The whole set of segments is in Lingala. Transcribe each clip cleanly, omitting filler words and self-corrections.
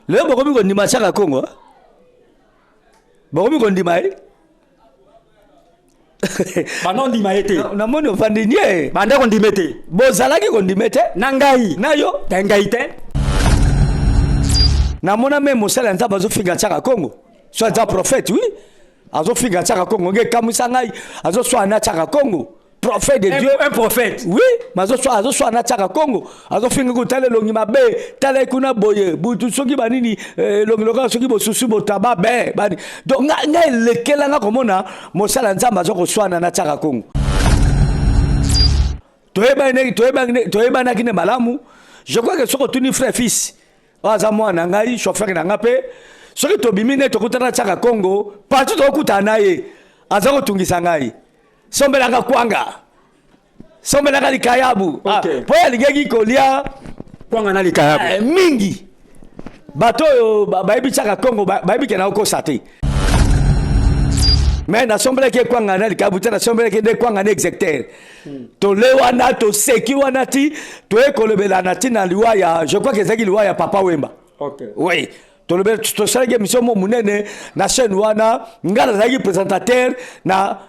Le bokomi kondima chaka Congo. Bokomi kondima Bana ondima ete. Na moni ofandi nie. Banda kondima ete. Bozalaki kondima ete. Nangai. Nayo. Tengai te. Na mona même mosala nzamba zo finga chaka Congo. Soit un prophète, oui. Azo finga chaka Congo. Nge kamusa ngai. Azo soit na chaka Congo. Prophète de Dieu. Un prophète. Oui. Mais azo soit na chaka Congo. Azo finga ko tale longi mabe. Tale kuna boye. Butu soki banini. Longi loka soki bo susu bo taba be. Bani. Donc ngai lekela nga komona mosala nzamba zo ko soit na chaka Congo. Toyeba na kine malamu. Je crois que soko tuni frère fils. Aza mwana ngai chauffeur na ngape. Soki tobimine tokutana chaka Congo, partout tokutana ye. Aza ko tungisa ngai. Sombelanga kwanga. Sombelanga likayabu. Okay. Po ya ligegi kolia Kwanga na likayabu. Mingi. Bato yo baibi chaka Congo baibi kena ko sate. Mais na sombele ke kwanga na likayabu tena sombele ke de kwanga na execteur. To lewana to seki wana ti to ekolebela na tina liwaya. Je crois que c'est liwaya Papa Wemba. Okay. Oui. To salage mission mo munene na chaîne wana ngala zaki présentateur na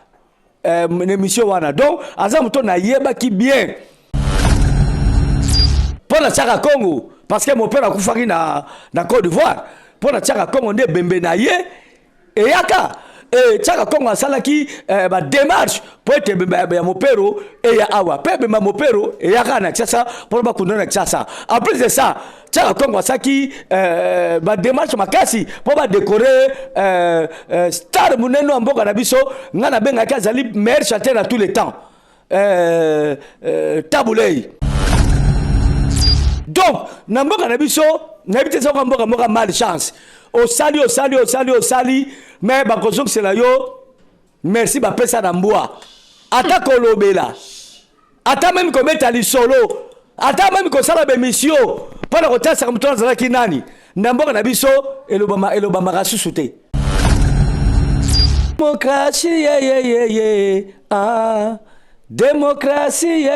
émission wana. Donc azamu to na yeba ki bien. Pour la Chaka Congo parce que mon père a kufaki na Côte d'Ivoire. Pour la Chaka Congo ne bembe na ye et yaka Chaka Congo asalaki ba démarche pour être bembe ya mopero et ya awa. Pe bembe mopero et yaka na Kinshasa pour ba kundona Kinshasa. En plus de ça Chaka Congo asaki ba démarche makasi pour ba décorer star muneno mboka na biso ngana benga kazali meilleur chanteur à tous les temps. Taboulay. Donc na mboka na biso na bité ça mboka malchance. Au sali mais ba kozok c'est la yo merci ba pesa na mboa. Ata kolobela. Ata même ko mettre ali solo. Ata même ko sala be mission. Pala ko tasa comme toi zalaki nani. Na mboka na biso elobama rasusu te. Démocratie ah démocratie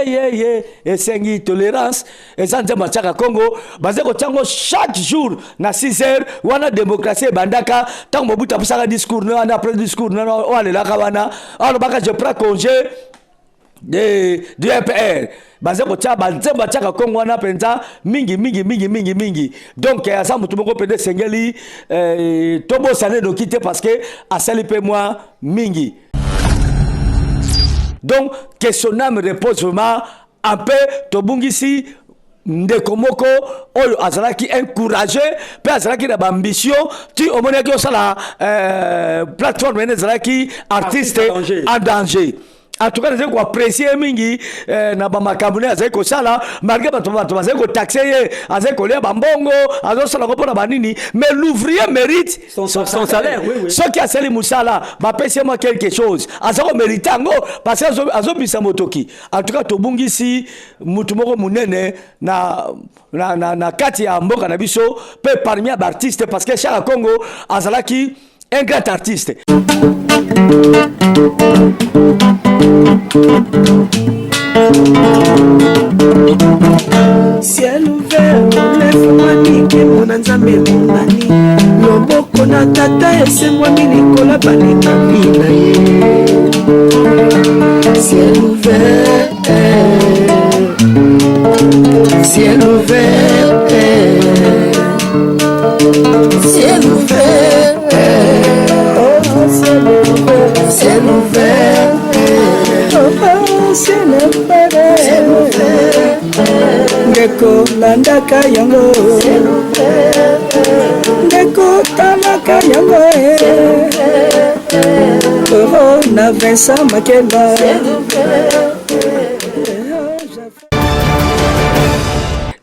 et sengi tolérance et ça nzamba Chaka Congo bazeko tango chaque jour na 6h wana démocratie bandaka tango mobuta pusaka discours na après discours na wale la kawana alors baka je prends congé du FPR bazeko tia banzamba Chaka Congo wana penza mingi donc asa mutu moko pede sengeli tobo sané do quitter parce que asali pe moi mingi. Donc, que son âme repose vraiment un peu, Tobungisi, Ndekomoko, Oyo Azalaki encouragé, puis Azalaki n'a ambition, tu au moins que ça la plateforme Azalaki artiste en danger. En tout cas, nous avons apprécié mingi na ba makamune azeko sala malgré bato bazeko taxer azeko lia bambongo azo sala ko pona banini mais l'ouvrier mérite son salaire oui. Ce qui a sali musala ba pese moi quelque chose azako méritango parce que azo bisa motoki. En tout cas tobungisi mutu moko munene na kati ya mboka na biso pe parmi les artistes parce que Chaka Congo azalaki un grand artiste. Ciel ouvert, lève-moi nique mon anzambe monani. Loboko na tata ese-moi milikola baninga mina ye. Ciel ouvert, ciel ouvert, ciel ouvert, ciel ouvert, ciel ouvert, Ndeko landaka yango, Ndeko talaka yango, Oh na Vincent Makeba.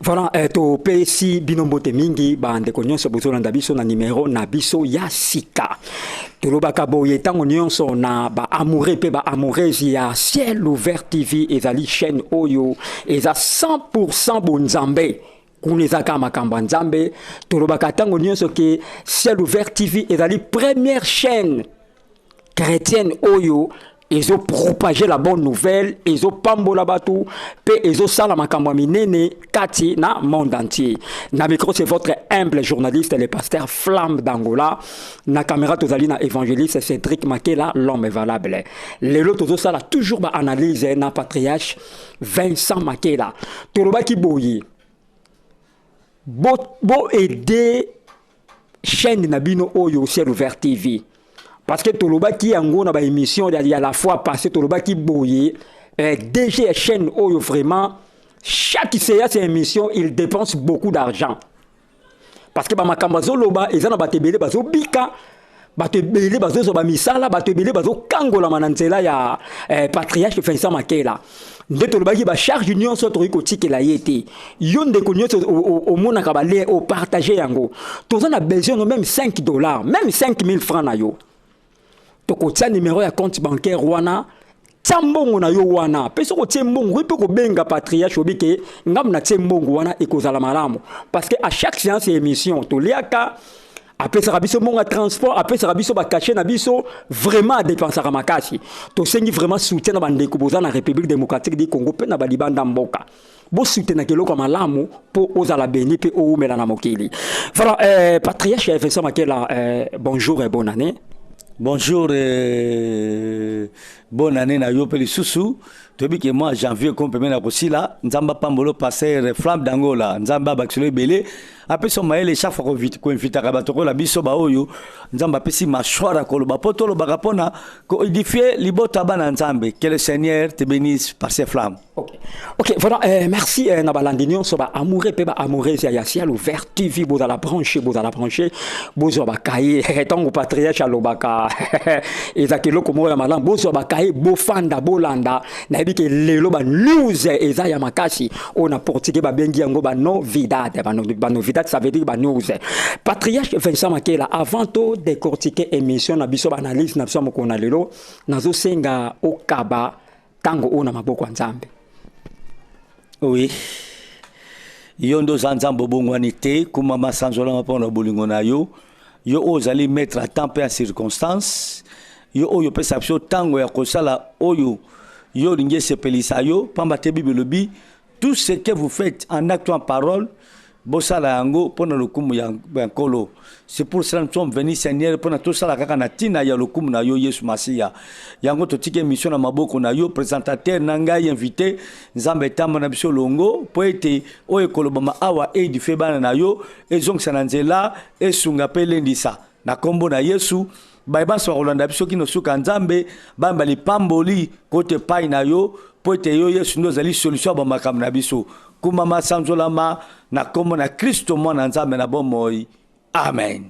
Voilà, to pesi binombote mingi bande ko nyonso bozolanda biso na numéro na biso ya sika. Tolobaka boye tango nyonso na ba amoureux pe ba amoureuse ya Ciel Ouvert TV ezali chaîne oyo eza 100% bonzambe. Kunezaka makamba nzambe tolobaka tango nyonso ke Ciel Ouvert TV ezali première chaîne chrétienne oyo ils ont propagé la bonne nouvelle, ils ont pambola batu, pe ils ont sala makambo minene kati na monde entier. Na micro c'est votre humble journaliste le pasteur Flamme d'Angola, na caméra tozali na évangéliste Cédric Makela l'homme est valable. Lelo tozo sala toujours ba analyse na patriarche Vincent Makela. Toloba ki boyi. Bo aider chaîne na bino oyo ciel ouvert TV. Parce que Toloba qui yango na ba émission il y a la fois passé Toloba qui boye DG chaîne oyo vraiment chaque séance émission il dépense beaucoup d'argent. Parce que ba makamba zoloba ezana ba tebele bazo bika ba tebele bazo zo ba misala ba tebele bazo kangola mananzela ya patriarche Vincent Makela. Nde Toloba qui ba charge union so to ko tikela yete. Yo ndeko nyonso au mona ka ba le au partager yango. Tozana besoin même $5, même 5000 francs na yo. Tokotia numéro ya compte bancaire wana tambongo na yo wana peso ko tiembongo pe ko benga patriarche obike ngam na tiembongo wana ekozala malamu parce que à chaque séance émission to liaka après ça biso monga transport après ça biso ba cacher na biso vraiment dépenser ka makasi to sengi vraiment soutien na bandeko boza na République démocratique du Congo pe na balibanda mboka bo soutien na keloko malamu po ozala beni pe o umela na mokili voilà patriarche Vincent Makela bonjour et bonne année. Bonjour et bonne année na yo peli susu. Tobi que moi janvier comme pemena kosila nzamba pambolo passer Flamme d'Angola nzamba bakisolo belé après son maele chaque fois ko invita ka batoko la biso ba oyo nzamba pesi machwara ko lo bapotolo bakapona ko édifier libota bana nzambe que le Seigneur te bénisse par ses flammes. OK, voilà, merci na balandinyo so ba amoureux pe ba amoureuse ya ciel ouvert TV bo dans la branche bo zo ba kaye tango patriarche alobaka ezakelo komo ya malam bo zo ba kaye bo fanda bo landa na bi ke lelo ba news eza ya makasi on a portugais ba bengi yango ba novidade ba novidade ça veut dire ba news. Patriarche Vincent Makela avant to décortiquer émission na biso ba analyse na biso moko na lelo nazo senga okaba tango ona maboko nzambe. Oui. Yondo zanzambo bongwanité kuma masanzola mapona bolingo na yo yo ozali mettre à temps et en circonstance yo oyo perception tango ya kosala oyo yo ringé sepelisa yo pamba te bible lobi tout ce que vous faites en acte ou en parole bosala yango pona lokumu ya nkolo. C'est pour cela que nous sommes venus Seigneur pona tout ça la kaka na tina ya lokumu na yo Yesu Masia yango totike mission na maboko na yo présentateur nanga invité nzambe tamba na biso longo po ete oyo kolobama awa edife bana na yo ezongisa na nzela esunga pe lendisa na kombo na Yesu bayeba so kolanda biso kino suka nzambe bamba lipamboli kote pai na yo po ete yo Yesu ndo zali solution ba makambo na biso kuma masanzolama na kombo na Kristo mwana nzambe na bomoi. Amen.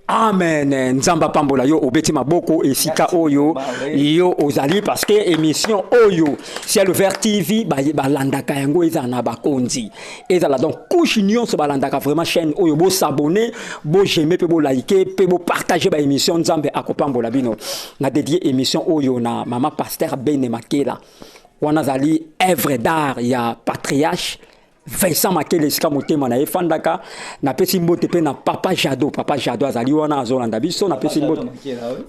Amen. Nzamba pambola yo obeti maboko esika oyo yo ozali parce que émission oyo ciel ouvert TV ba landaka yango eza na bakonzi ezala donc couche nyonso ba landaka vraiment chaîne oyo bo s'abonner bo j'aimer pe bo liker pe bo partager ba émission Nzambe akopambola bino na dédié émission oyo na mama pasteur Bene Makela wana zali œuvre d'art ya patriarche Vincent Makela esika motema na efandaka na pesi mbote pe na papa Jado azali wana azolanda biso na pesi mbote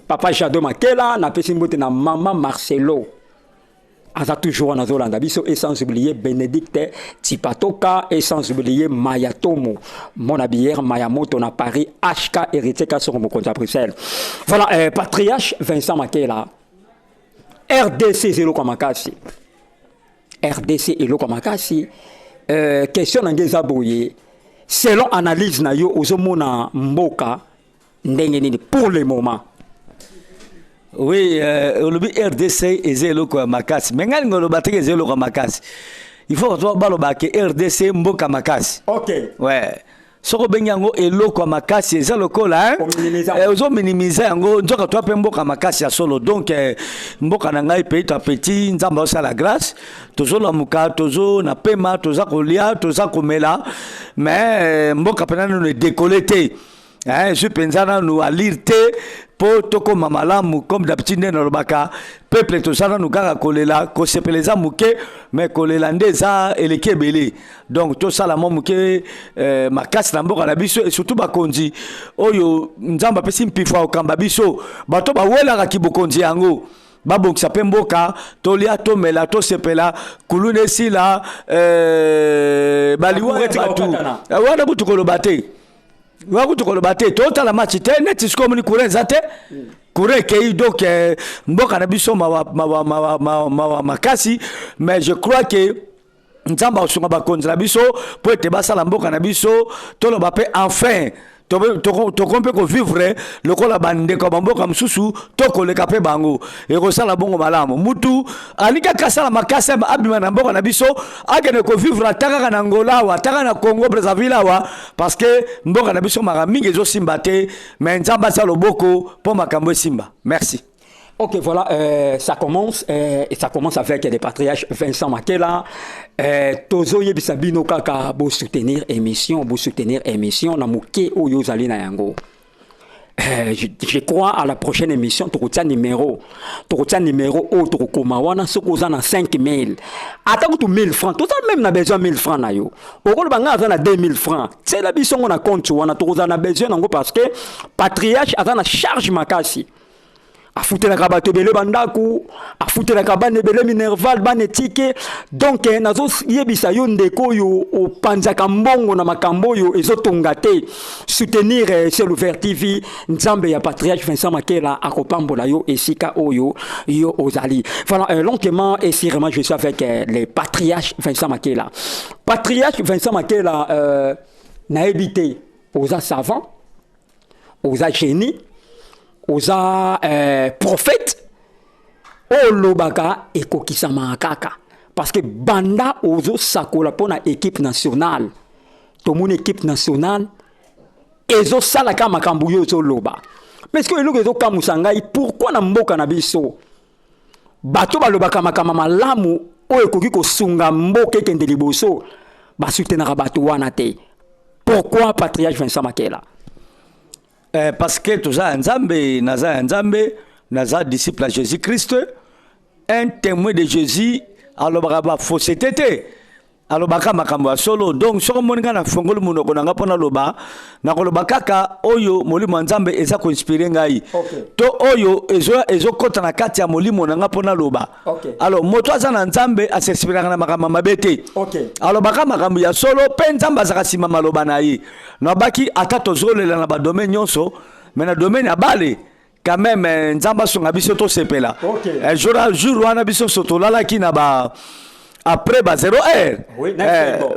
papa Jado Makela na pesi mbote na mama Marcelo aza toujours wana azolanda biso et sans oublier Bénédicte Tipatoka et sans oublier Mayatomo mon abière Mayamoto na Paris HK héritier ka sur mon compte à Bruxelles. Voilà patriarche Vincent Makela RDC zelo kwa makasi RDC elo kwa makasi. Question ngeza boye selon analyse na yo ozomona mboka ndenge nini pour le moment. Oui, olobi RDC ezelo kwa makasi mengali ngoloba teke ezelo kwa makasi il faut que baloba ke RDC mboka makasi. OK, ouais soko benyango eloko ya makasi eza lokola ozo minimiser yango nzoka to pe mboka makasi ya solo donc mboka na ngai petit à petit nzamba osala grâce tozo la muka tozo na pema toza kolia toza komela mais mboka pena no décoller te je pensana no à lire te po toko mamalamu comme d'habitude na lobaka peuple tosana no kaka kolela ko sepeleza muke mais kolela ndeza eleke belé donc to sala mo muke makasi na mboka na biso et surtout bakonzi oyo nzamba pesi mpifa okamba biso bato ba wela ka kibokonzi yango babongisa mpe mboka tolia tomela tosepela kuluna esila baliwa batu wana butu koloba te wakutu koloba te totala match te neti siko moni courant eza te courant ekei donc mboka na biso makasi mais je crois que nzamba osunga bakonzi na biso po ete basala mboka na biso toloba mpe enfin tokompe kovivre lokola bandeko bamboka mosusu tokoleka mpe bango ekosala bongo malamu mutu alikaka asala makasi abima na mboka na biso akende kovivre ata kaka na Angola awa ata kaka na Congo Brazzaville awa parce que mboka na biso maka mingi ezosimba te mais nzambe asala loboko mpo makambo esimba. Merci. Ok, voilà, ça commence avec les patriarches Vincent Makela. Tozo yebisa bino kaka bo soutenir émission na muke oyo zali na yango. Je crois à la prochaine émission tokotia numéro o tokoma wana sokoza na 5000. Atako to 1000 francs, tout ça même na besoin 1000 francs na yo. Okolo banga aza na 2000 francs. C'est la bisongo na compte wana tokoza na besoin nango parce que patriarche aza na charge makasi. Afutelaka bato ebele bandako, afutelaka bana ebele minerval bana etike. Donc nazo yebisa yo ndeko yo opanzaka mbongo na makambo yo ezotonga te. Soutenir c'est l'Ouvert TV nzambe ya patriarche Vincent Makela akopambola yo esika oyo yo ozali. Voilà, lentement et sérieusement je suis avec les patriarches Vincent Makela. Patriarche Vincent Makela na ebité oza savant, oza génie, oza prophète olobaka ekokisama kaka parce que banda ozo sakola pona équipe nationale to mon équipe nationale ezo salaka makambu yo zo loba mais que eloko ezo kamusangai pourquoi na mboka na biso bato balobaka makama malamu oyo ekoki kosunga mboka ekende liboso basutenaka bato wana te. Pourquoi patriarche Vincent Makela? Parce que tout ça, Nzambe, naza disciple à Jésus-Christ, un témoin de Jésus, alors bah fausseté, alors bah makambo solo. Donc sur mon gars na fongolo monoko nanga pona loba, na koloba kaka oyo molimo Nzambe eza ko inspirer ngai. To oyo ezo kota na kati ya molimo nanga pona loba. Alors moto aza na Nzambe asespiraka na makambo mabete. Alors baka makambo ya solo pe Nzambe azaka sima maloba na ye. Na baki atato zolela na ba domaine nyonso, mais na domaine ya bale quand même Nzamba songa biso to sepela. Jour wana biso soto lala ki na ba après ba 0 heure. Oui,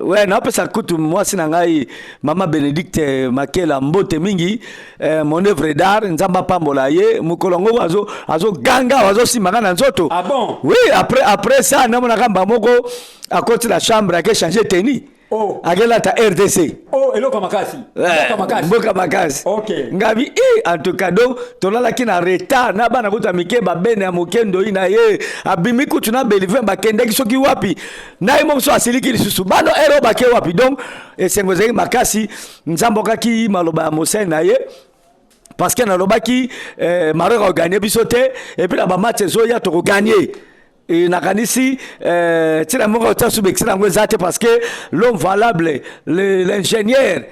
ouais, na pesa kutu moi sinangai mama Bénédicte Makela mbote mingi mon œuvre d'art Nzamba pambola ye mukolongo azo ganga azo simanga na nzoto. Ah bon? Oui, après ça na mona kamba moko à côté de la chambre a changer tenue. Oh. Agela ta RDC. Oh, eloko makasi. Mboka makasi. OK. Ngabi en tout cas donc tolala ki na retard na bana kuta mike ba bene ya mokendo ina ye abimi kutu na believe ba kende ki soki wapi na imo so asiliki lisusu bano ero ba ke wapi donc esengo zeki makasi nzamboka ki maloba ya mosai na ye parce que na lobaki Maroc a gagné bisote et puis la ba match zo ya to gagner. Et nakanisi tira mongo tsasu bekisina ngwezate parce que l'homme valable l'ingénieur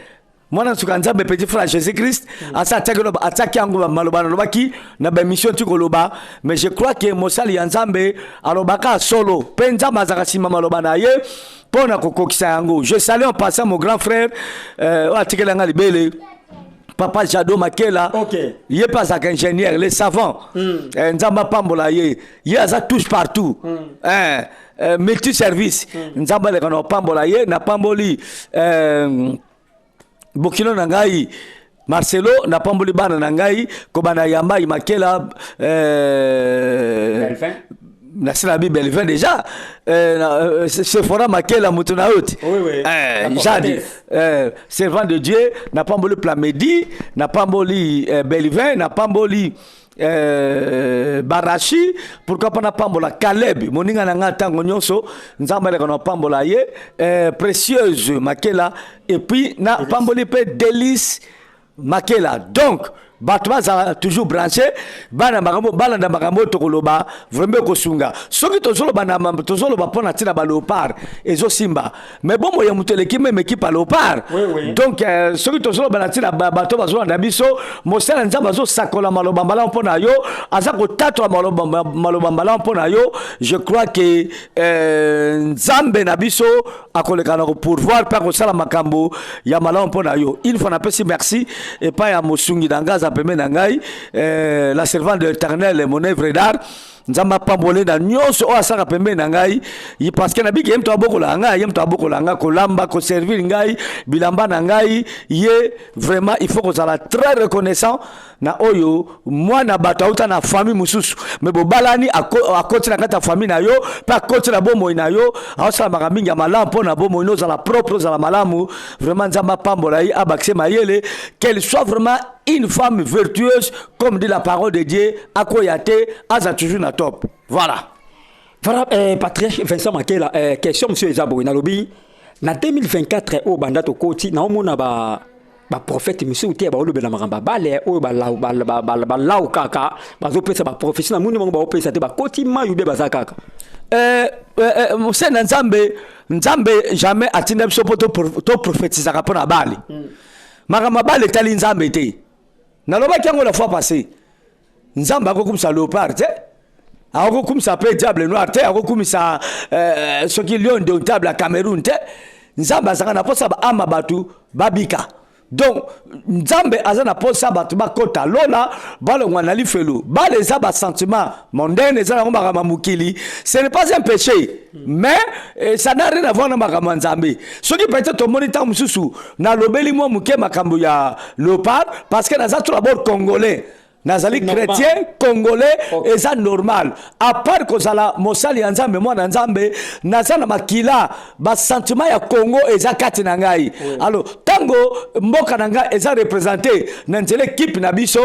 mwana sukanza be petit frère Jésus-Christ asa attaque yango maloba lobaki na ba mission tikoloba mais je crois que mosali ya Nzambe alobaka solo penza mazaka sima maloba na ye pona kokokisa yango. Je salue en passant mon grand frère atikela nga libele Papa Jado Makela, il est pas un ingénieur, les savants. Nzamba pambola ye aza touche partout. Multi-service. Nzamba le kono pambola ye na pamboli Bokino nangai Marcelo na pamboli bana nangai ko bana yamba Makela Nasila bi Belvin déjà ce fora Makela mutuna out. Jadi servant de Dieu n'a pas mboli Plamedi n'a pas mboli Belvin n'a pas mboli Barachi pourquoi pas na pambola Caleb moninga na ngata nyonso Nzamba le kono pambola ye précieuse Makela et puis na pamboli pe Délice Makela. Donc bato baza toujours branché bana balanda makambo tokoloba vraiment kosunga soki tozoloba mpona ntina baleopard ezosimba mais bomo ya moto eleki meme ekipe léopard donc soki tozoloba na ntina bato bazolanda biso mosala nzambe azosakola maloba malamu mpona yo aza kotatola maloba malamu mpona yo. Je crois que nzambe na biso akoleka na pourvoir mpe akosala makambo ya malamu mpona yo. Une fois napesi merci epai ya mosungi na ngai aza pembeni na ngai la servante de l'Éternel mon œuvre d'art nzamba pambole na nyonso oyo asaka pembeni na ngai parce que nabiki ye mto abokola ngai ye mto abokola ngai kolamba koservir ngai bilamba na ngai ye vraiment il faut kozala très reconnaissant na oyo mwana bato auta na famille mususu mais bobalani akoti na kati ya famille na yo mpe akoti na bomoi na yo aosala makambo mingi ya malamu mpo na bomoi no ozala propre ozala malamu vraiment nzamba pambola ye abakise mayele qu'elle soit vraiment une femme vertueuse comme dit la parole de Dieu akoyate aza toujours na top. Voilà. Voilà, patriarche Vincent Makela, question monsieur Ezabo nalobi na 2024 au banda to koti na omona ba prophète monsieur uti ba olobela makamba bale o ba lau kaka bazo pesa ba professionnel muni mongo ba pesa te ba koti mayube bazakaka monsieur nzambe jamais atinda biso to prophétiser kapona bale makamba bale tali nzambe te nalobaki yango la fois passée nzambe akokumisa léopard te akokumisa pe diable noir te akokumisa soki lion indomptable à Cameroun te nzambe azanga na posa ba ama batu babika. Donc nzambe azana posa batu bakota lola balongwa na lifelo bale za ba sentiment mondaine za na ngoma mukili ce n'est pas un péché mais ça n'a rien à voir na makambo nzambe soki peut-être to moniteur mususu na lobeli mo muke makambo ya léopard parce que naza tout d'abord congolais nazali chrétien congolais et ça normal à part que ça la mosali ya nzambe mwana nzambe naza na makila ba sentiment ya Congo eza kati na ngai alors tango mboka na ngai eza représenter na nzela équipe na biso.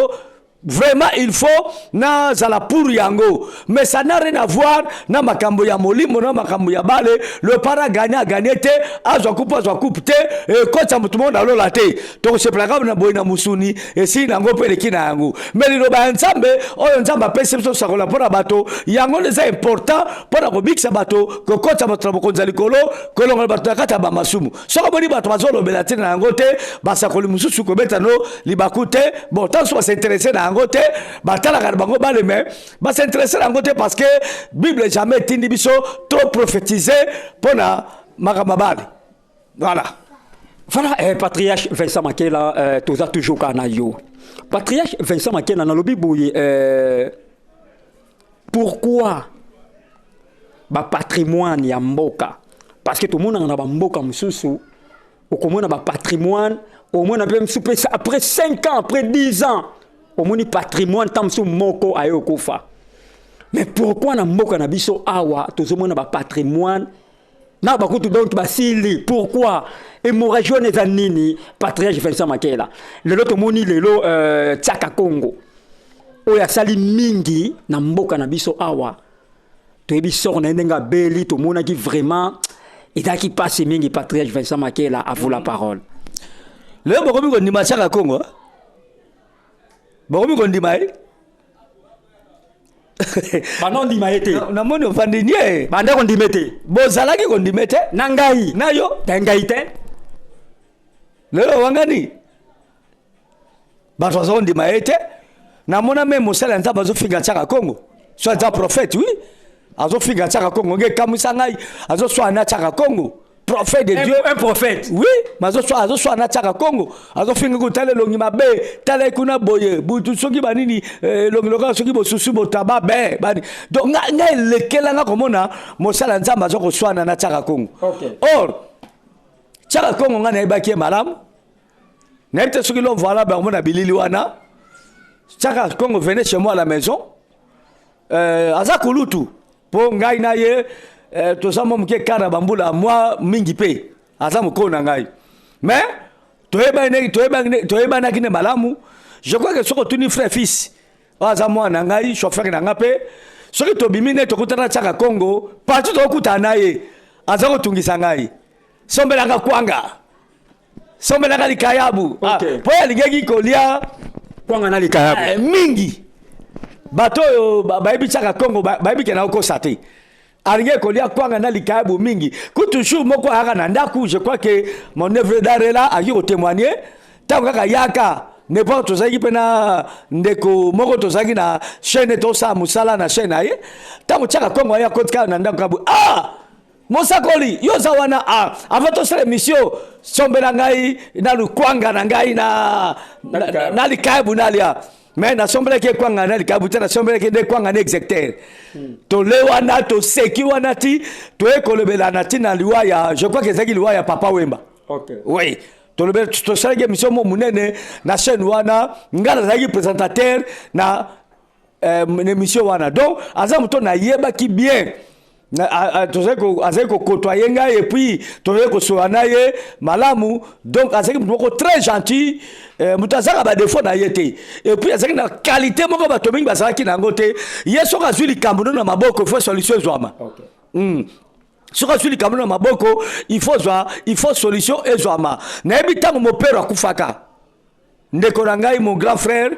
Vraiment il faut na zala pour yango mais ça n'a rien à voir na makambo ya molimo na makambo ya bale le para gagner te azwa coupe te kocha mutu monde alola te to se plaga na boina musuni et si nango pele kina yango mais le ba nzambe oyo nzamba pese biso sakola pona bato yango c'est important pona ko bikisa bato ko kocha bato bokonza likolo ko longa bato kata ba masumu soko boni bato bazolo bela te na yango te basakoli mususu ko betano libakute bon tant soit s'intéresser na ngote batala ka bango bale mais ba s'intéresser na ngote parce que Bible jamais tindi biso trop prophétiser pona makamabale. Voilà. Voilà, patriarche Vincent Makela toza toujours kana yo. Patriarche Vincent Makela na lobi boye pourquoi ba patrimoine ya mboka parce que tout le monde na ba mboka mususu okomona ba patrimoine au moins après 5 ans après 10 ans au moni patrimoine tamsu moko ayo kofa mais pourquoi na mboka na biso awa tozomona ba patrimoine na ba kutu donc basili pourquoi hémorragie neza nini patriarche Vincent Makela lelo to moni lelo Tchaka Congo oya sali mingi na mboka na biso awa to ebi sor na ndenga beli to mona ki vraiment itaki passe mingi patriarche Vincent Makela à vous la parole lelo bokomi ko ndima Tchaka Congo bokomi kondima bana ndima ete na moni ofandi nie banda kondima ete bozalaki kondima ete na ngai na yo ngai te lelo wangani bato bazondima ete na mona même mosala nzambe azofinga Tchaka Congo soit un prophète oui azofinga Tchaka Congo nge kamisa ngai azoswana Tchaka Congo prophète de Dieu un prophète oui mais azo na Tchaka Congo azo finga kutale longi mabe tale kuna boye butu soki banini longi loka soki bosusu botaba be bani donc nga lekela nga komona mosala nzamba azo koswana na Tchaka Congo. Okay. Or Tchaka Congo nga na ibaki malam na ite soki lo voilà ba mona bilili wana Tchaka Congo venez chez moi à la maison aza kulutu po ngai na ye tosamo mke kana bambula moi mingi pe aza mukona ngai mais toyeba na kine malamu je crois que soko tuni frère fils aza mwana ngai chauffeur na ngape soki tobimine tokutana Tchaka Congo partout tokutana ye aza kotungisa ngai sombelanga kwanga sombelanga likayabu okay. Po alingeki kolia kwanga na likayabu mingi bato bayebi chaka Congo bayebi ke na okosa te alinge kolia kwanga na likayabu mingi kutu jour moko aka na ndaku je crois que mon œuvre d'art là a eu témoigner tant kaka yaka n'importe tozaki pena ndeko moko tozaki na chaîne tosa musala na chaîne aye tant chaka Congo ya kotka na ndaku Mosakoli yoza wana avant to sala mission sombela ngai na lukwanga na ngai na likayabu nalia mais na sombela ke kwanga na likayabu tena sombela ke de kwanga na exécuteur to le wana to seki wana ti to ekolebela na ti na liwa ya je crois que zaki liwa ya Papa Wemba. OK oui to le to sala ke mission mo munene na chaîne wana ngala zaki présentateur na émission wana donc azamu to na yeba ki bien azeko côtoyer ngai et puis tozeko soana ye malamu donc azeki moko très gentil mutazaka ba défaut na yete et puis azeki na qualité moko ba to mingi bazaki na ngote yeso ka zuli kambuno na maboko faut solution ezwama. OK soka zuli kambuno na maboko il faut solution ezwama na ebi tango mopero akufaka ndeko na ngai mon grand frère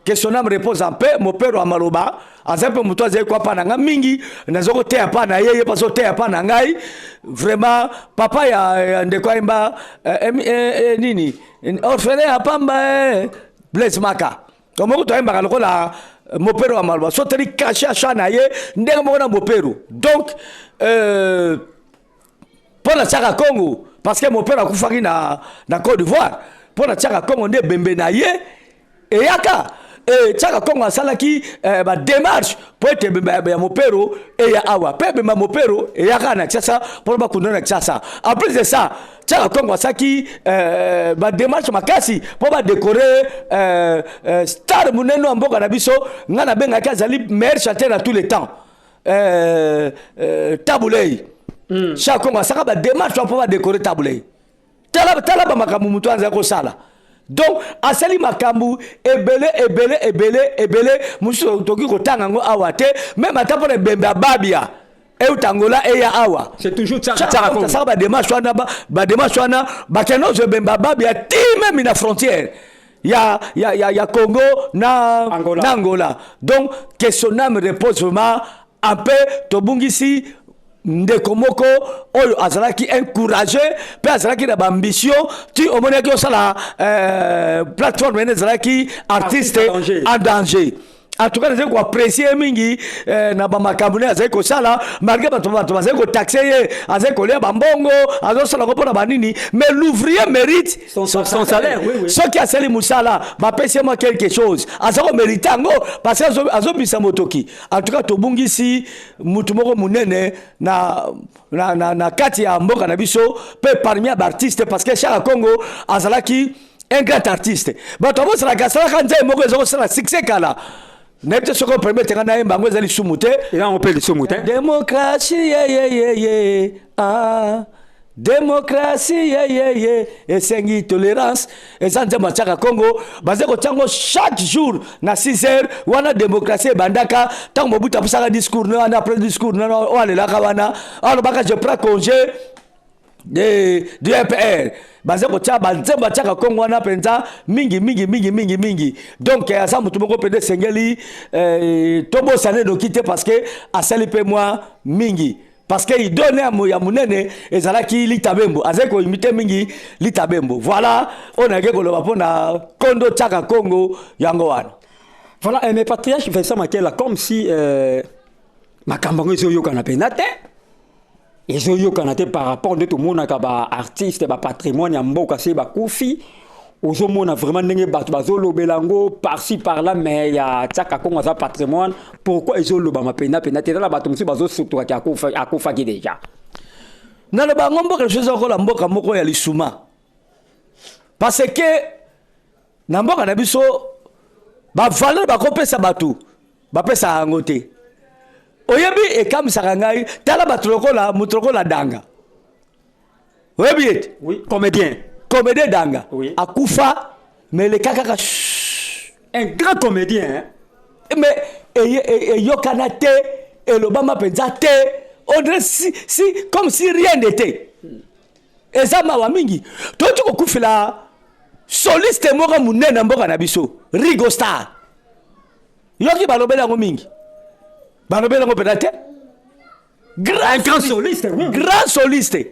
que son âme repose en paix mon père wa maloba azape muto azai kwa pa nanga mingi nazoko te pa na yeye paso te pa na ngai vraiment papa ya ndeko imba nini orphelin apamba Blaise Maka tomoko to imba lokola mon père wa maloba so teli caché acha na ye ndenge moko na mon père donc pour la Chaka Congo parce que mon père akufaki na Côte d'Ivoire pour la Chaka Congo nde bembe na ye et yaka Chaka Congo asalaki ba démarche pour être ya mopero et ya awa pepe ma mopero et ya kana tsasa pour ba kundona tsasa en plus de ça Chaka Congo asaki ba démarche makasi pour ba décorer star muneno mboka na biso ngana benga kazali meilleur chanteur à tous les temps Tabulei Chaka Congo asaka ba démarche pour ba décorer Tabulei tala ba makamu mutu anza ko sala. Donc asali makambu ebele muso toki kotanga ngo awate même atapone bemba babia e utangola e ya awa c'est toujours Chaka Congo ça ba démarche wana ba keno je bemba babia ti même na frontière ya Congo na Angola donc que son âme repose vraiment un peu tobungisi ndeko moko oyo azalaki encourager pe azalaki na ambition ti omoni ki osala plateforme ene azalaki artiste en danger. En tout cas, je apprécier mingi na ba makambu ne azai ko sala malgré bato bazai ko taxer ye azai ko lia bambongo azo sala ko pona banini mais l'ouvrier mérite son salaire. Oui. Ce qui a sali musala ba pese moi quelque chose azako méritango parce que azo bisa motoki. En tout cas to bungisi mutu moko munene na kati ya mboka na biso pe parmi les artistes parce que Chaka Congo azalaki un grand artiste bato bo sala kasala kanze moko ezoko sala succès kala. N'était ce qu'on permet de gagner un bango zali sumute. Et là on peut le sumute. Démocratie démocratie et sengi tolérance et ça ndema Chaka Congo basé ko tango chaque jour na 6h wana démocratie bandaka tango mobuta pusaka discours na après discours na wale la kawana alors baka je prends congé du FPR basé ko tia banzemba Chaka Congo na penza mingi donc asa mutu moko pede sengeli tobo sané do quitter parce que asali pe moi mingi parce que il donne à moya munene ezalaki litabembo azeko imiter mingi litabembo voilà on a ke koloba pona kondo Chaka Congo yango wana voilà mais patriarche Vincent Makela comme si makambo ezo yokana penate ezo yokana te par rapport de tout le monde ba artiste ba patrimoine ya mboka se ba kufi ozo mona vraiment ndenge bato bazolo belango par-ci par-là mais ya Chaka Congo za patrimoine pourquoi ezo loba mapena penate la bato musi bazo surtout ki akufa ki déjà na le bango mboka chose ko la mboka moko ya lisuma parce que na mboka na biso ba valeur ba kopesa bato ba pesa ngote oyebi e kam sarangai tala batrokola mutrokola danga oyebi oui comédien danga oui. Akufa mais le kaka un grand comédien hein? Mais yokanate et l'Obama pensate on dirait si comme si rien n'était et ça m'a mingi toi tu kufila soliste moko munene mboka na biso Rigo Star yoki balobela ngo mingi balobela ngo penate grand soliste, oui. grand soliste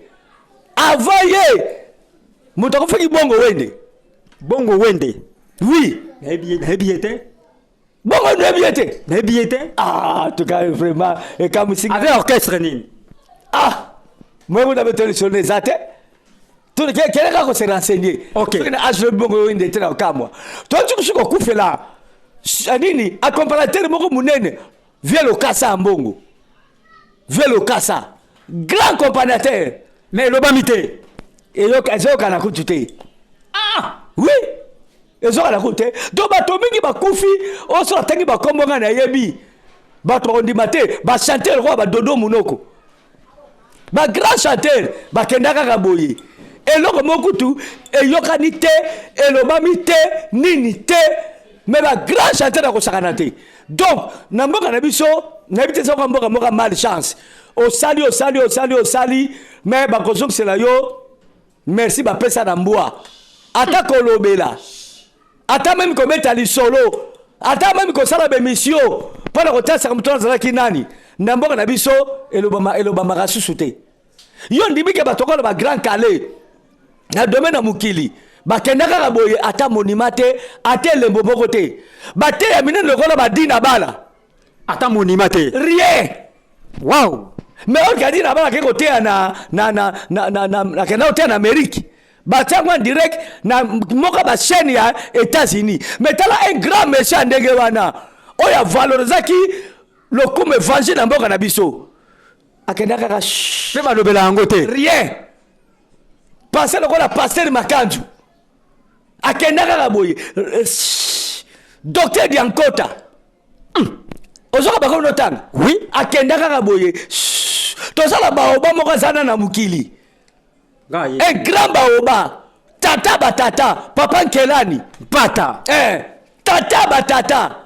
avant ye moto akofaki bongo wende oui Nabiete. bongo nebiete Nabiete. ah en tout cas vraiment et comme si Avec orchestre nini. ah moi vous avez télé zate tout quel est se renseigner OK. je bongo wende tena kamwa toi tu kushiko kufela nini a comparateur moko munene via le kasa mbongo via le kasa grand comparateur Mais l'obamité. et yo kazo kana kutute Ah. oui ezo kana kutute do bato mingi bakufi oso atangi bakombonga na yebi bato ondimate ba chanteur ko ba dodo munoko ba grand chanteur ba kendaka kaboye eloko mokutu eyokani te elobami te nini te mais ba grand chanteur akosakana te donc na mboka na biso na bité soko mboka moka malchance osali mais bakozokisela yo merci bapesa na mbwa ata kolobela ata même kometa lisolo ata même kosala bemission mpona kotasaka moto azalaki nani na mboka na biso elobamaka susu te yo ndimike batokola ba grand calais na domaine na mukili bakenda kaka boye ata monima te ata elembo moko te bate ya minene lokola badina bala Ata monima te. rien Wow. mais on na bala ke kotea na kenda kotea na Amérique batiango en direct na moka ba chaîne ya États-Unis mais tala un grand méchant ndenge wana oya valorisaki lokumu évangile na mboka na biso akenda kaka Pe balobela yango te. rien passer lokola pasteur Makanju akenda kaka boye docteur Diankota ozoka bako notanga Oui. akenda kaka boye tozala baoba moko azana na mukili Gaye. un grand baoba tata batata papa Nkelani Pata. tata batata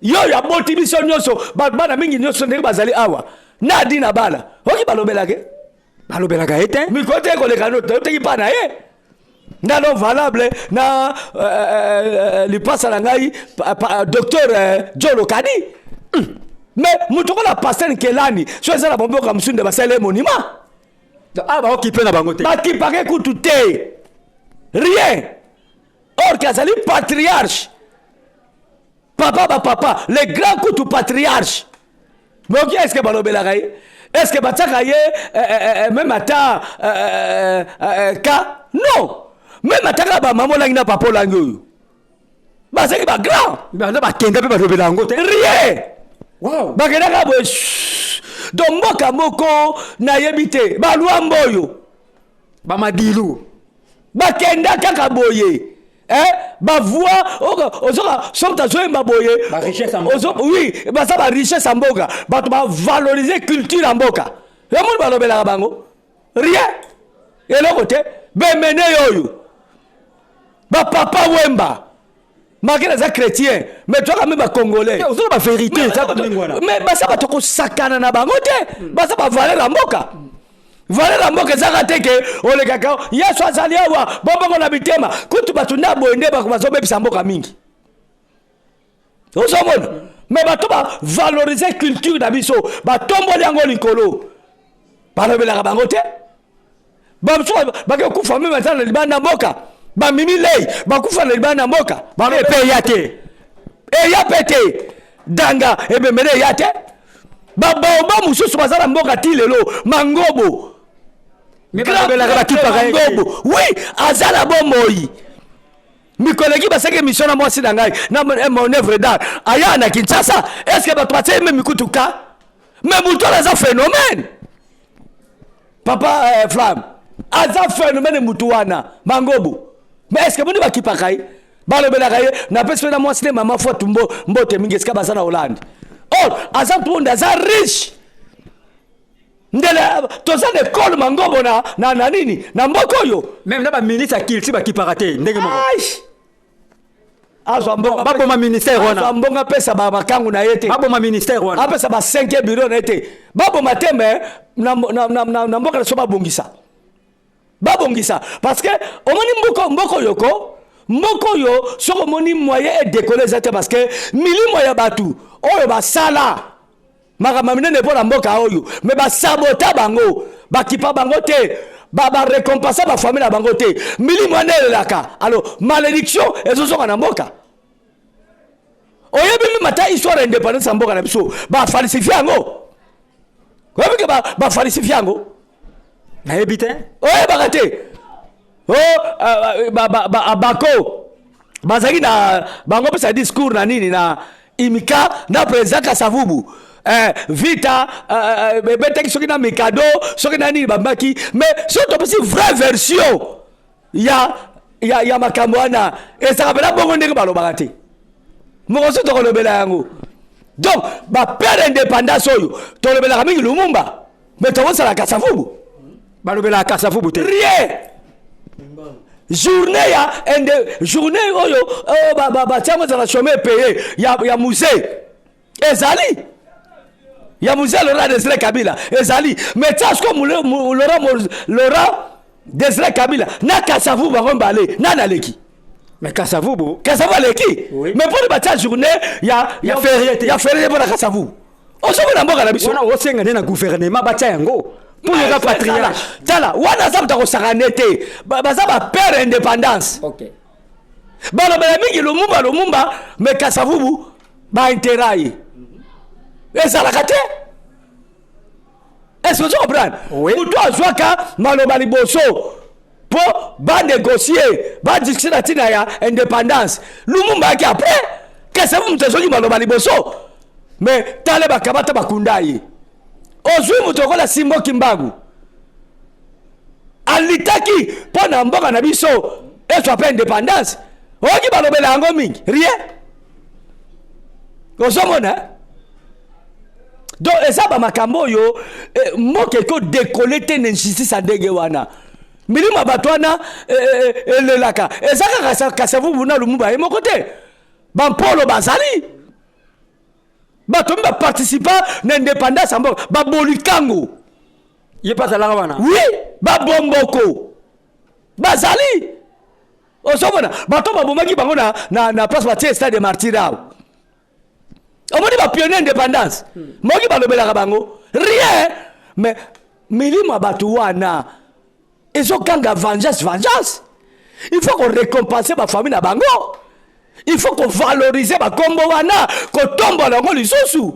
yo ya boti biso nyonso bana mingi nyonso ndenge bazali awa na dina bala oki balobelake Balobela ete. mikote koleka no toteki pa na ye ndalo valable na lipasa na ngai docteur Jolo Kadi mais mutokola pasteur Nkelani so ezala bomboka musunde basale monima Ah ba occupé na bango te. bakipake kutu te rien or kazali patriarche papa le grand kutu patriarche moki est-ce que balobelaka ye est-ce que batiaka ye même ata ka non même ataka bamama olangi na papa olangi oyo bazaki bagrand Bana bakenda pe balobela yango te. rien Wow. bakendaka boye donc mboka moko nayebi te balwambo oyo Bamadilu. bakenda kaka boye bavoi ozoka soki tazoyemba boye Ba richesse ya mboka. oui baza ba richesse ya mboka bato bavalorize culture ya mboka yamoni balobelaka bango rien eloko te bemene oyo bapapa wemba makela aza chrétien mais toka me bacongolais Ozo ba vérité ça ngwana. mais basa bato kosakana na bango te basa bavaler ya mboka valer ya mboka ezaka te ke olekaka yesu azali awa bobongo na bitema kutu bato nde boye nde bazobebisa mboka mingi ozomona mais bato bavalorize culture na biso batomboli yango likolo balobelaka bango te bamosu bakokufa meme aza na libanda mboka bamimi lei bakufa na libanda mboka Pe ya te. eya pe te danga ememele eya te babaoba mosusu baza na mboka ti lelo mangobo Mais balobela bakipaka mangobo oui aza na bomoi mikoleki basaki émission na mwasi na ngai na mon œuvre d'art aya na Kinshasa est-ce que bato batie me mikutuka mais moto aza phénomène papa flamme aza phénomène mutu wana mangobo mais est-ce que boni bakipaka ye balobelaka ye napesi mpe na mwasi ne mama fois tumbo mbote mingi esika baza na Hollande or aza monde aza riche ndele toza na ekole mangobo na nini na mboka oyo Même na ba ministre kilti bakipaka te ndenge moko. azwa mbongo Baboma ministère azwa wana. mbongo apesa bamakangu na ye te Baboma ministère wana. apesa ba 5e bureau na ye te baboma te me na mboka na so babongisa parce que omoni mboka yoko moko yo soko moni moyen et décoller zate parce que milimo ya batu oyo basala makambo minene mpo na mboka oyo mais basabota bango bakipa bango te récompenser ba famille na bango te milimo nelelaka alors malédiction ezozoka na mboka oyebi mi mata histoire indépendance mboka na biso ba falsifie yango oyebi ke ba falsifie yango nayebi te oyebaka te bako bazaki na bango pesa discours na nini na imika na président Kasavubu vita betaki soki na mikado soki na nini bambaki mais soki topesi vraie version ya makambo wana ezaka pena bongo ndenge balobaka te moko so tokolobela yango donc bapere indépendance oyo tolobelaka mingi Lumumba mais tokosala Kasavubu balobelaka Kasavubu te rien journée journée oyo batiango ezala chômeur payé ya musée ezali ya musée Laurent Désiré Kabila ezali mais tâche comme Laurent Désiré Kabila na Kasavubu bango mbale nani aleki mais Kasavubu aleki oui. mais pour ba journée ya férié pour Kasavubu osomona mboka na biso wana osenga ne na gouvernement batia yango pour le patriarche tala wana za mtakosaka nete baza ba père indépendance OK balobela mingi Lumumba mais Kasavubu ba interaye ezalaka te est-ce que tu comprends oui mutu azwaka maloba liboso po banégocier badiscuter na ntina ya indépendance Lumumba aki après Kasavubu mutu azwaki maloba liboso mais tale bakabata bakunda ye ozwi mutu okola Simbo Kimbangu alitaki mpo na mboka na biso ezwa mpe indépendance oyoki balobela yango mingi rien ozomona donc eza bamakambo oyo mboka ekodekole te na injustice ya ndenge wana milimo bato wana elelaka eza kaka Kasavubu na Lumumba ye moko te bampolo bazali bato mba participa na indépendance ya mboka babolikango ye bazalaka wana oui babomboko bazali osomona bato babomaki bango na place batie stade de martyr awo omoni bapionnier indépendance moki balobelaka bango rien mais milimo ya bato wana ezokanga vengeance il faut qu'on récompense bafamille na bango il faut qu'on valorise bakombo wana kotombola yango lisusu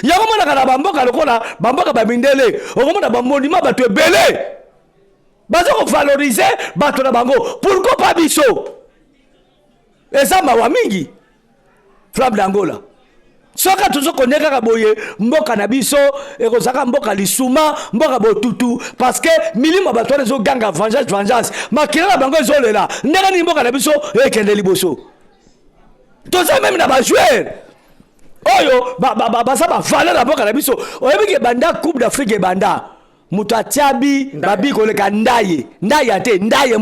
yango monaka na bamboka lokola bamboka bamindele okomona bamonima bato ebele baza kovalorize bato na bango pourquoi pas biso eza mawa mingi flamme d'Angola soka tozokondeka kaka boye mboka na biso ekozaka mboka lisuma mboka botutu parce que milimo bato wana ezoganga vengeance makila na bango ezolela ndenge nini mboka na biso ekende liboso toza même na bajoueur oyo baza bavaleur na mboka na biso oyebiki ebanda coupe d'Afrique ebanda moto atiabi babi koleka ndaye ate ndaye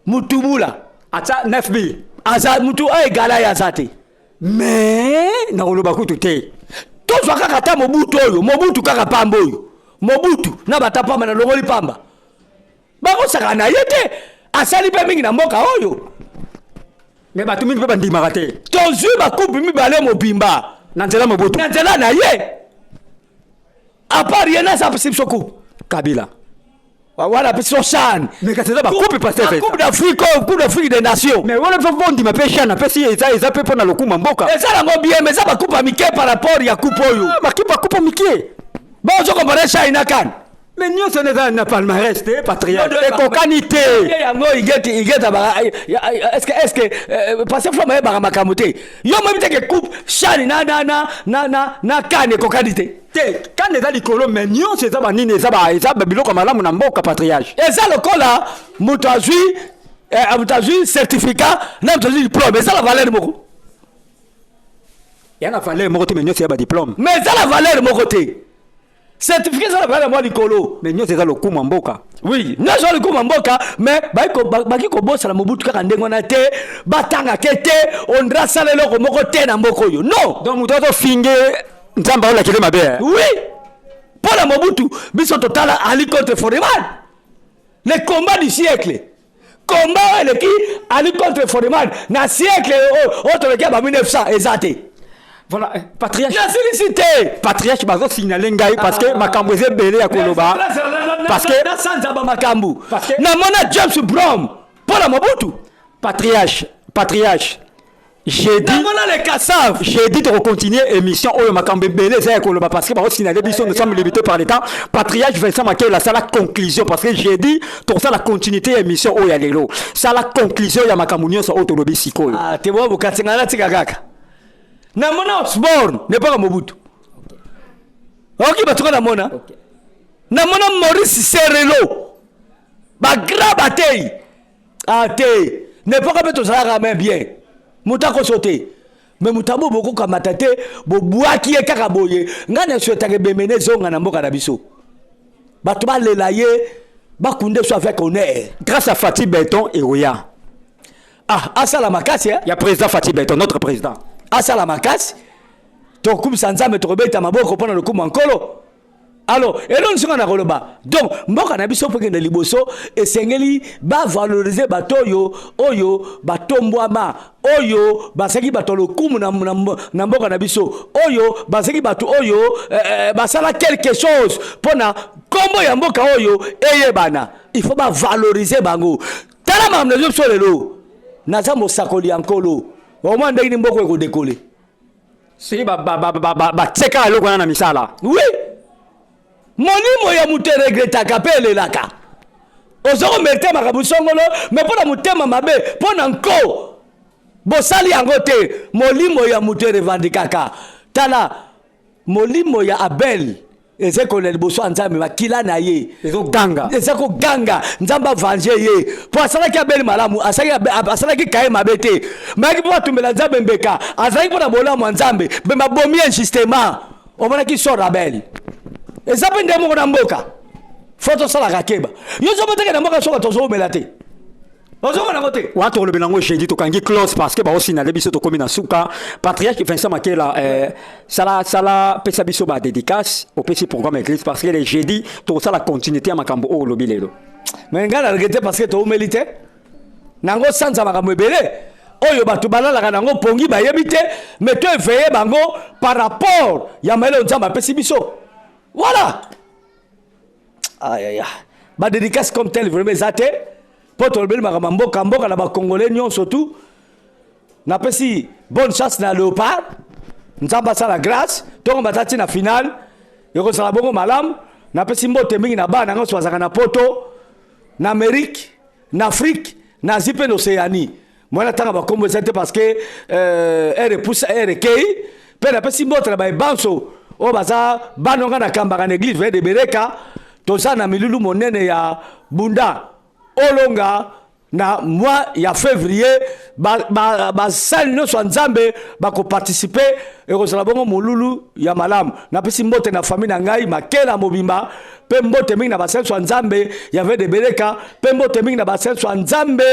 mutubula ata 9b aza mutu egala ya zate mais nakoloba kutu te tozwa kaka ta mobutu kaka pamba oyo mobutu na batapamba na longoli pamba bakosaka na ye te asali mpe mingi na mboka oyo mais bato mingi mpe bandimaka te tozwi bakupi mibale mobimba na nzela mobutu na nzela na ye apart ye na sapesi biso coupe Kabila wana apesi so chan mais kasi eza bakupi paster coupe d'Afrique des nations mais wana mpe bondima mpe chan apesi eza mpe mpo na lokuma mboka eza nango bien mais eza bakupe mike par rapport ya coupe oyo bakupe mike bozokompare chan na kan mais nyonso eza na palmarès te patriarche ekokani te yango igeta est-ce que parce que flamme yebaka makambo te yo moyebi teke coupe chan na kan ekokani te kane eza likolo mais nyonso eza banini eza biloko malamu na mboka patriarche eza lokola moto azwi certificat na moto azwi diplôme eza la valeur moko ya na valeur moko te mais nyonso ya badiplôme mais eza la valeur moko te certificat eza la valeur moko likolo mais nyonso eza lokumu ya mboka oui nyonso lokumu ya mboka mais baki kobosana mobutu kaka ndenge wana te batangake te ondra asala eloko moko te na mboka oyo non donc moto azofinge nzambe aolakile mabe oui mpo na mobutu biso totala ali contre Foreman le combat du siècle combat eleki ali contre Foreman na siècle autre le ba 1900 ezate. Voilà, patriarche. La félicité. Patriarche bazo signaler ngai parce que makambo eze belé ya koloba. Parce que na sanza ba makambu. Na mona James Brom pour la Mobutu. Patriarche. J'ai dit les Kassav. J'ai dit de continuer émission Oyo Makambe Belé ça koloba parce que ba signaler biso nous sommes limités par le temps. Patriarche Vincent Maké la la conclusion parce que j'ai dit pour ça la continuité émission Oyo lelo. Ça la conclusion ya makamunyo so autolobi sikoyo. Ah, te bo bukatsingana tika kaka. Na mona Osborne ne pas Mobutu. OK, batuko na mona. OK. Na mona Maurice Serelo. Ba grabatei. Ah te, ne pas que ça ramène bien. Mutako sauter. Mais mutabo boko kamatate bo buaki e kaka boye. Ngana souhaita ke bemene zonga na mboka na biso. Batu ba lelaye ba kunde so avec honneur. Grâce à Fatih Benton et Oya. Ah, asala makasi hein? Il y a président Fatih Benton, notre président. Asala makasi. To kum sanza me to rebeta maboko pona le kum ankolo. Alors, et non sera na koloba. Donc, mboka na biso peke na liboso esengeli ba valoriser batoyo oyo batombwama oyo basaki batolo kumu na mboka na biso oyo basaki batu oyo basala quelque chose pona kombo ya mboka oyo eyebana. Il faut ba valoriser bango. Tala mamna zo solelo. Naza mosakoli ankolo. Au moins ndenge mboko eko décoller. Si tseka eloko wana na misala. Oui. Monimo ya mutu regretaka pe elelaka. Ozoko mérite makambo songolo mais pona mutema mabe pona nko bosali yango te molimo ya mutu revendikaka. Tala molimo ya Abel ezeko le boso nzambe makila na ye ezeko ganga nzamba vanje ye po asalaki Abel malamu asalaki kaye mabete mais po atumbela nzambe mbeka azali pona bolamu nzambe bemba bomi injustement omonaki sort Abel. Ezape ndemo na mboka. Foto sala kakeba. Yo zo boteke na mboka soka tozo melate. Ozo na kote. Wato le belango jeudi to kangi close parce que ba aussi na lebiso to komi na suka. Patriarche Vincent Makela sala pesa biso ba dédicace au petit programme église parce que les jeudi to sala continuité à makambo o lobi lelo. Mais ngala regretter parce que to melite. Nango sanza makambo ebele. Oyo batu balala nango pongi ba yebite mais to veiller bango par rapport ya maelo nzamba pesi biso. Voilà. Aïe aïe aïe. Ba dédicace comme tel vraiment zate. Poto le bel makambo kamboka na ba congolais nyon surtout. Na pesi bonne chance na Léopard. Nzamba sa la grâce. Tongo batati na finale. Yoko sala bongo malam. Na pesi mbote mingi na ba na ngo swazaka na poto. Na Amérique, na Afrique, na zipe l'Océanie. Moi na tanga ba kombo zate parce que repousse kei. Pe na pesi mbote na ba banso. O baza banonga na kambaka na église de Bereka toza na milulu monene ya Bunda olonga na mois ya février ba sali no so nzambe ba ko participer e ko sala bongo mululu ya malamu na pesi mbote na famille na ngai makela mobimba pe mbote mingi na ba sali so nzambe ya de Bereka pe mbote mingi na ba sali so nzambe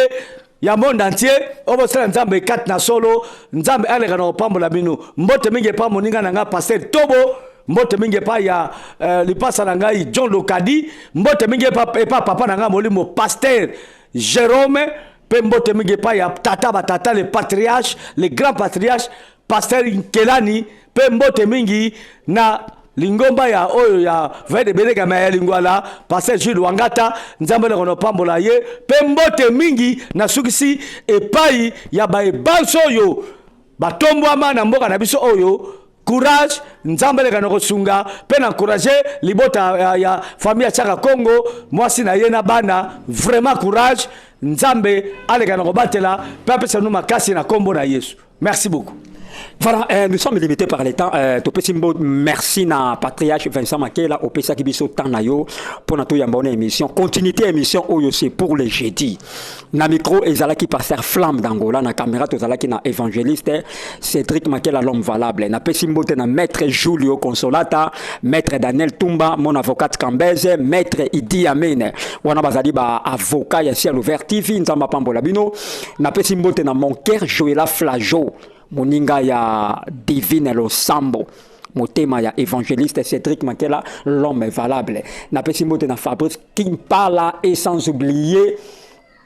ya monde entier obo sala nzambe kat na solo nzambe aleka na opambola bino mbote mingi pa moninga na nga pasteur Tobo mbote mingi pa ya lipasa na ngai John Lokadi mbote mingi pa papa na nga molimo pasteur Jérôme pe mbote mingi pa ya tata batata le patriarche le grand patriarche pasteur Kelani pe mbote mingi na lingomba ya oyo ya vede beleka ma lingwala pasteur Jules Wangata nzambe le kono pambola ye pe mbote mingi na sukisi epai ya ba banso yo batombwama na mboka na biso oyo courage nzambe le kono sunga pe na encourager libota ya famille Chaka Congo mwasi na ye na bana vraiment courage nzambe ale kono batela pe pesa no makasi na kombo na Yesu. Merci beaucoup. Voilà, nous sommes limités par le temps. Merci na patriarche Vincent Makela au Pesa Kibiso Tanayo pour notre yambone émission. Continuité émission Oyo c'est pour les jeudi. Na micro ezalaki pasteur Flamme d'Angola na caméra tozalaki na évangéliste Cédric Makela l'homme valable. Na pesimbote na maître Julio Consolata, maître Daniel Tumba, mon avocat Kambeze, maître Idi Amen. Wana bazali ba avocat ya ciel ouvert TV nzamba pambola bino. Na pesimbote na mon cœur Joëla Flajo. Moninga ya Divine Losambo motema ya évangéliste Cédric Makela l'homme valable na pesimote na Fabrice Kimpala et sans oublier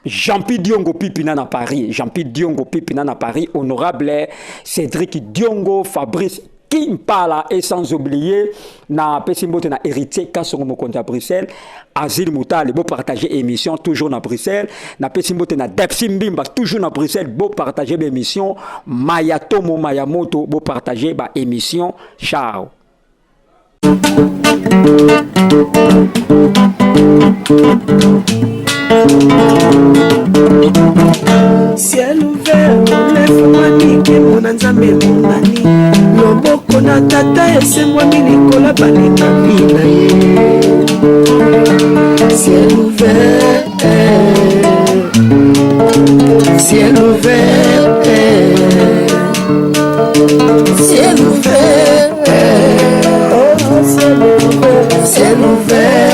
Jean-Pierre Diongo Pipina na Paris, Jean-Pierre Diongo Pipina na Paris, honorable Cédric Diongo, Fabrice Kimpala, et sans oublier na Pessimbote na héritier Kassongo Mokonza à Bruxelles, Azil Moutali, beau partager émission toujours na Bruxelles, na Pessimbote na Depsi Mbimba toujours na Bruxelles, beau partager émission, Mayatomo Mayamoto, beau partager ba émission, ciao. Ciel ouvert, lève-moi nique mon nzambe mongani loboko na tata esemwami likola balingami na ye. Ciel ouvert, ciel ouvert, ciel ouvert, oh, ciel ouvert, ciel ouvert.